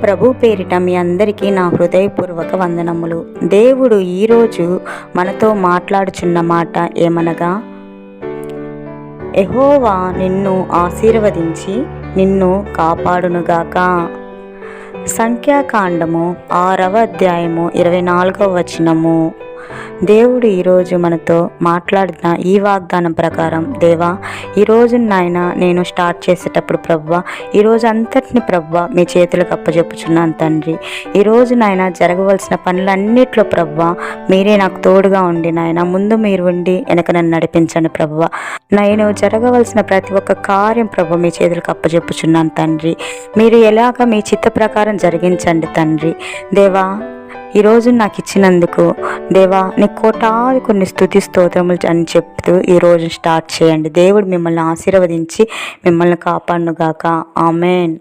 ప్రభు పేరిట మీ అందరికీ నా హృదయపూర్వక వందనములు. దేవుడు ఈరోజు మనతో మాట్లాడుచున్న మాట ఏమనగా, యెహోవా నిన్ను ఆశీర్వదించి నిన్ను కాపాడునుగాక. సంఖ్యాకాండము 6వ అధ్యాయము 24వ వచనము. దేవుడు ఈరోజు మనతో మాట్లాడిన ఈ వాగ్దానం ప్రకారం, దేవా ఈరోజు నాయన నేను స్టార్ట్ చేసేటప్పుడు ప్రభువా, ఈరోజు అంతటిని ప్రభువా మీ చేతులకు అప్పచెప్పుచున్నాను తండ్రి. ఈరోజు నాయన జరగవలసిన పనులన్నిట్లో ప్రభువా మీరే నాకు తోడుగా ఉండి నాయన ముందు మీరు ఉండి వెనక నన్ను నడిపించండి ప్రభువా. నేను జరగవలసిన ప్రతి ఒక్క కార్యం ప్రభు మీ చేతులకు అప్పచెప్పుచున్నాను తండ్రి. మీరు ఎలాగ మీ చిత్త ప్రకారం జరిగించండి తండ్రి. దేవా ఈరోజు నాకు ఇచ్చినందుకు దేవా నీ కోటాది కొన్ని స్తుతి స్తోత్రములు అని చెప్తూ ఈరోజు స్టార్ట్ చేయండి. దేవుడు మిమ్మల్ని ఆశీర్వదించి మిమ్మల్ని కాపాడునుగాక. ఆమెన్.